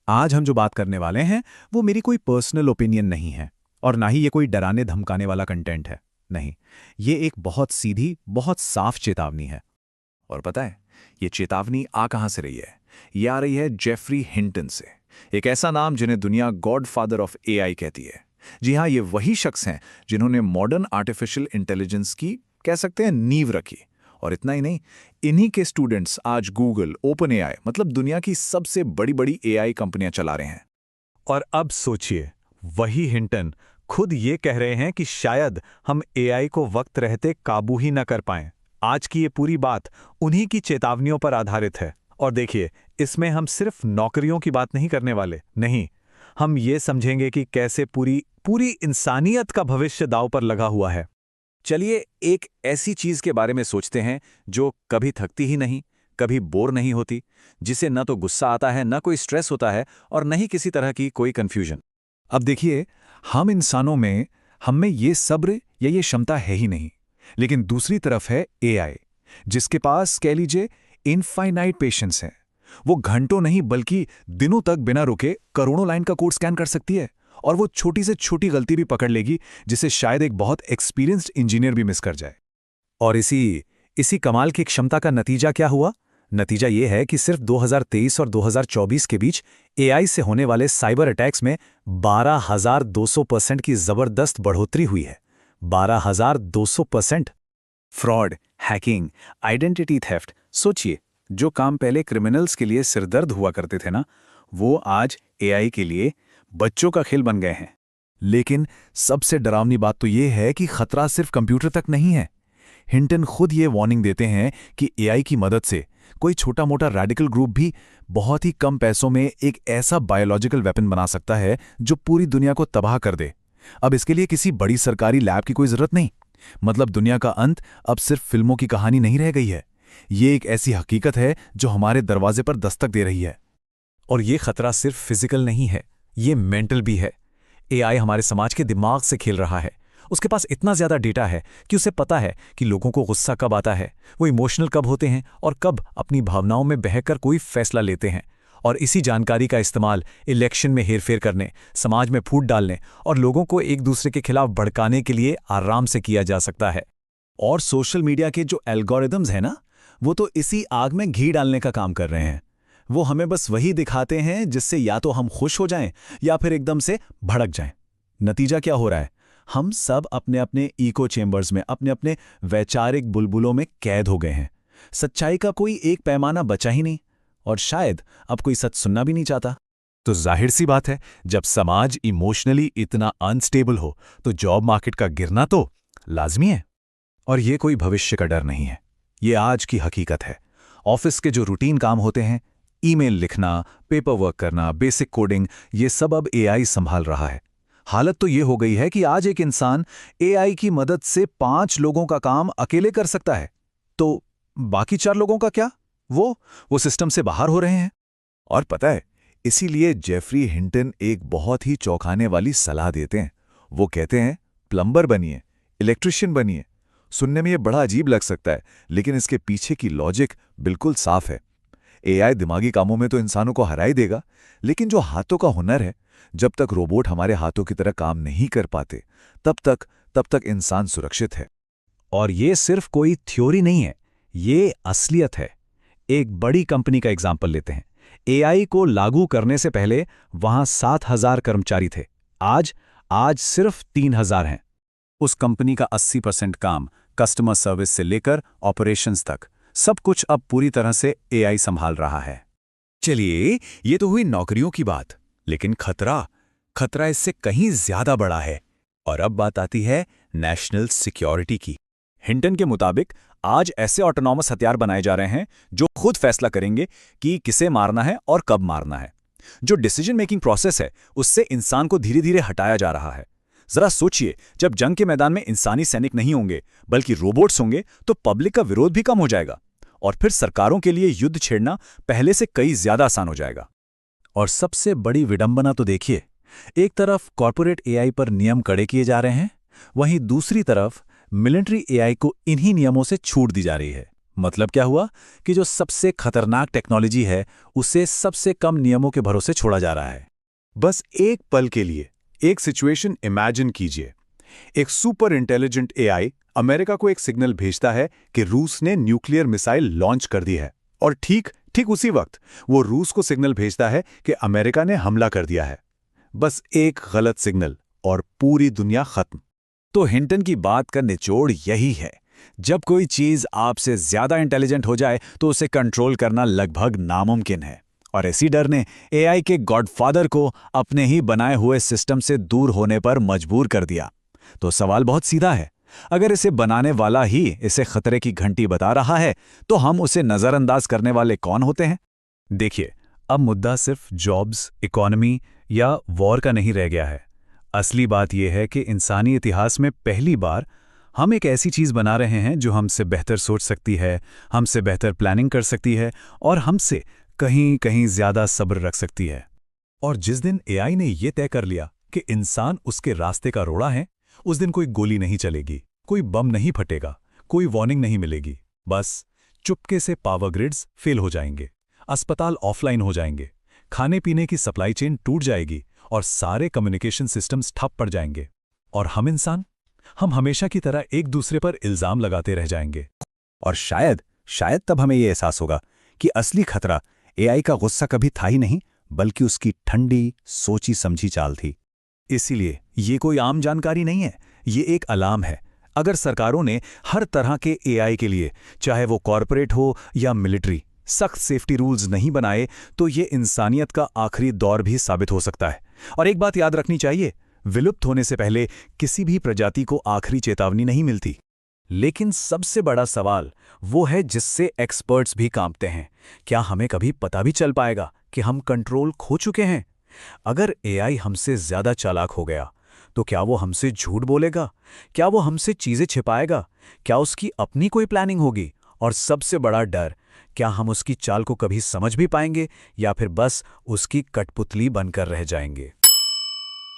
आज हम जो बात करने वाले हैं वो मेरी कोई पर्सनल ओपिनियन नहीं है और ना ही ये कोई डराने धमकाने वाला कंटेंट है। नहीं, ये एक बहुत सीधी, बहुत साफ चेतावनी है। और पता है ये चेतावनी आ कहां से रही है? ये आ रही है जेफरी हिंटन से, एक ऐसा नाम जिन्हें दुनिया गॉडफादर ऑफ एआई कहती है। जी हाँ, ये वही शख्स हैं जिन्होंने मॉडर्न आर्टिफिशियल इंटेलिजेंस की, कह सकते हैं, नींव रखी। और इतना ही नहीं, इन्हीं के स्टूडेंट्स आज गूगल, ओपन एआई, मतलब दुनिया की सबसे बड़ी बड़ी एआई कंपनियां चला रहे हैं। और अब सोचिए, वही हिंटन खुद ये कह रहे हैं कि शायद हम एआई को वक्त रहते काबू ही न कर पाएं। आज की ये पूरी बात उन्हीं की चेतावनियों पर आधारित है। और देखिए, इसमें हम सिर्फ नौकरियों की बात नहीं करने वाले, नहीं, हम ये समझेंगे कि कैसे पूरी पूरी इंसानियत का भविष्य दांव पर लगा हुआ है। चलिए एक ऐसी चीज के बारे में सोचते हैं जो कभी थकती ही नहीं, कभी बोर नहीं होती, जिसे न तो गुस्सा आता है, न कोई स्ट्रेस होता है और न ही किसी तरह की कोई कंफ्यूजन। अब देखिए, हम इंसानों में, हम में ये सब्र या ये क्षमता है ही नहीं। लेकिन दूसरी तरफ है एआई, जिसके पास, कह लीजिए, इनफाइनाइट पेशेंस है। वो घंटों नहीं बल्कि दिनों तक बिना रुके करोड़ों लाइन का कोड स्कैन कर सकती है, और वो छोटी से छोटी गलती भी पकड़ लेगी जिसे शायद एक बहुत एक्सपीरियंस्ड इंजीनियर भी मिस कर जाए। और इसी कमाल की क्षमता का नतीजा क्या हुआ? नतीजा ये है कि सिर्फ 2023 और 2024 के बीच एआई से होने वाले साइबर अटैक्स में 12,200% की जबरदस्त बढ़ोतरी हुई है। 12,200%। फ्रॉड, हैकिंग, आइडेंटिटी थेफ्ट, सोचिए, जो काम पहले क्रिमिनल्स के लिए सिरदर्द हुआ करते थे ना, वो आज एआई के लिए बच्चों का खेल बन गए हैं। लेकिन सबसे डरावनी बात तो ये है कि खतरा सिर्फ कंप्यूटर तक नहीं है। हिंटन खुद ये वार्निंग देते हैं कि एआई की मदद से कोई छोटा मोटा रैडिकल ग्रुप भी बहुत ही कम पैसों में एक ऐसा बायोलॉजिकल वेपन बना सकता है जो पूरी दुनिया को तबाह कर दे। अब इसके लिए किसी बड़ी सरकारी लैब की कोई जरूरत नहीं। मतलब दुनिया का अंत अब सिर्फ फिल्मों की कहानी नहीं रह गई है। ये एक ऐसी हकीकत है जो हमारे दरवाजे पर दस्तक दे रही है। और ये खतरा सिर्फ फिजिकल नहीं है, ये मेंटल भी है। एआई हमारे समाज के दिमाग से खेल रहा है। उसके पास इतना ज्यादा डेटा है कि उसे पता है कि लोगों को गुस्सा कब आता है, वो इमोशनल कब होते हैं और कब अपनी भावनाओं में बहकर कोई फैसला लेते हैं। और इसी जानकारी का इस्तेमाल इलेक्शन में हेरफेर करने, समाज में फूट डालने और लोगों को एक दूसरे के खिलाफ भड़काने के लिए आराम से किया जा सकता है। और सोशल मीडिया के जो एल्गोरिदम्स हैं ना, वो तो इसी आग में घी डालने का काम कर रहे हैं। वो हमें बस वही दिखाते हैं जिससे या तो हम खुश हो जाएं या फिर एकदम से भड़क जाएं। नतीजा क्या हो रहा है? हम सब अपने अपने इको चेंबर्स में, अपने अपने वैचारिक बुलबुलों में कैद हो गए हैं। सच्चाई का कोई एक पैमाना बचा ही नहीं, और शायद अब कोई सच सुनना भी नहीं चाहता। तो जाहिर सी बात है, जब समाज इमोशनली इतना अनस्टेबल हो तो जॉब मार्केट का गिरना तो लाजमी है। और ये कोई भविष्य का डर नहीं है, ये आज की हकीकत है। ऑफिस के जो रूटीन काम होते हैं, ईमेल लिखना, पेपर वर्क करना, बेसिक कोडिंग, ये सब अब एआई संभाल रहा है। हालत तो ये हो गई है कि आज एक इंसान एआई की मदद से 5 लोगों का काम अकेले कर सकता है। तो बाकी 4 लोगों का क्या? वो सिस्टम से बाहर हो रहे हैं। और पता है, इसीलिए जेफरी हिंटन एक बहुत ही चौंकाने वाली सलाह देते हैं। वो कहते हैं, प्लम्बर बनिए, इलेक्ट्रिशियन बनिए। सुनने में ये बड़ा अजीब लग सकता है, लेकिन इसके पीछे की लॉजिक बिल्कुल साफ है। एआई दिमागी कामों में तो इंसानों को हरा ही देगा, लेकिन जो हाथों का हुनर है, जब तक रोबोट हमारे हाथों की तरह काम नहीं कर पाते, तब तक इंसान सुरक्षित है। और ये सिर्फ कोई थ्योरी नहीं है, ये असलियत है। एक बड़ी कंपनी का एग्जाम्पल लेते हैं। एआई को लागू करने से पहले वहां 7,000 कर्मचारी थे। आज सिर्फ 3,000 हैं। उस कंपनी का 80% काम, कस्टमर सर्विस से लेकर ऑपरेशंस तक, सब कुछ अब पूरी तरह से एआई संभाल रहा है। चलिए, ये तो हुई नौकरियों की बात, लेकिन खतरा इससे कहीं ज्यादा बड़ा है। और अब बात आती है नेशनल सिक्योरिटी की। हिंटन के मुताबिक आज ऐसे ऑटोनॉमस हथियार बनाए जा रहे हैं जो खुद फैसला करेंगे कि किसे मारना है और कब मारना है। जो डिसीजन मेकिंग प्रोसेस है, उससे इंसान को धीरे धीरे हटाया जा रहा है। जरा सोचिए, जब जंग के मैदान में इंसानी सैनिक नहीं होंगे बल्कि रोबोट्स होंगे, तो पब्लिक का विरोध भी कम हो जाएगा और फिर सरकारों के लिए युद्ध छेड़ना पहले से कई ज्यादा आसान हो जाएगा। और सबसे बड़ी विडंबना तो देखिए, एक तरफ कॉर्पोरेट एआई पर नियम कड़े किए जा रहे हैं, वहीं दूसरी तरफ मिलिट्री एआई को इन्हीं नियमों से छूट दी जा रही है। मतलब क्या हुआ कि जो सबसे खतरनाक टेक्नोलॉजी है उसे सबसे कम नियमों के भरोसे छोड़ा जा रहा है। बस एक पल के लिए एक सिचुएशन इमेजिन कीजिए। एक सुपर इंटेलिजेंट एआई अमेरिका को एक सिग्नल भेजता है कि रूस ने न्यूक्लियर मिसाइल लॉन्च कर दी है, और ठीक ठीक उसी वक्त वो रूस को सिग्नल भेजता है कि अमेरिका ने हमला कर दिया है। बस एक गलत सिग्नल और पूरी दुनिया खत्म। तो हिंटन की बात का निचोड़ यही है, जब कोई चीज आपसे ज्यादा इंटेलिजेंट हो जाए तो उसे कंट्रोल करना लगभग नामुमकिन है। और इसी डर ने एआई के गॉडफादर को अपने ही बनाए हुए सिस्टम से दूर होने पर मजबूर कर दिया। तो सवाल बहुत सीधा है, अगर इसे बनाने वाला ही इसे खतरे की घंटी बता रहा है तो हम उसे नजरअंदाज करने वाले कौन होते हैं? देखिए, अब मुद्दा सिर्फ जॉब्स, इकोनॉमी या वॉर का नहीं रह गया है। असली बात यह है कि इंसानी इतिहास में पहली बार हम एक ऐसी चीज बना रहे हैं जो हमसे बेहतर सोच सकती है, हमसे बेहतर प्लानिंग कर सकती है और हमसे कहीं कहीं ज्यादा सब्र रख सकती है। और जिस दिन एआई ने यह तय कर लिया कि इंसान उसके रास्ते का रोड़ा है, उस दिन कोई गोली नहीं चलेगी, कोई बम नहीं फटेगा, कोई वार्निंग नहीं मिलेगी। बस चुपके से पावर ग्रिड्स फेल हो जाएंगे, अस्पताल ऑफलाइन हो जाएंगे, खाने पीने की सप्लाई चेन टूट जाएगी और सारे कम्युनिकेशन सिस्टम्स ठप पड़ जाएंगे। और हम इंसान, हम हमेशा की तरह एक दूसरे पर इल्जाम लगाते रह जाएंगे। और शायद तब हमें यह एहसास होगा कि असली खतरा एआई का गुस्सा कभी था ही नहीं, बल्कि उसकी ठंडी सोची समझी चाल थी। इसीलिए ये कोई आम जानकारी नहीं है, ये एक अलार्म है। अगर सरकारों ने हर तरह के एआई के लिए, चाहे वो कॉरपोरेट हो या मिलिट्री, सख्त सेफ्टी रूल्स नहीं बनाए तो ये इंसानियत का आखिरी दौर भी साबित हो सकता है। और एक बात याद रखनी चाहिए, विलुप्त होने से पहले किसी भी प्रजाति को आखिरी चेतावनी नहीं मिलती। लेकिन सबसे बड़ा सवाल वो है जिससे एक्सपर्ट्स भी कांपते हैं, क्या हमें कभी पता भी चल पाएगा कि हम कंट्रोल खो चुके हैं? अगर एआई हमसे ज्यादा चालाक हो गया तो क्या वो हमसे झूठ बोलेगा? क्या वो हमसे चीजें छिपाएगा? क्या उसकी अपनी कोई प्लानिंग होगी? और सबसे बड़ा डर, क्या हम उसकी चाल को कभी समझ भी पाएंगे या फिर बस उसकी कठपुतली बनकर रह जाएंगे?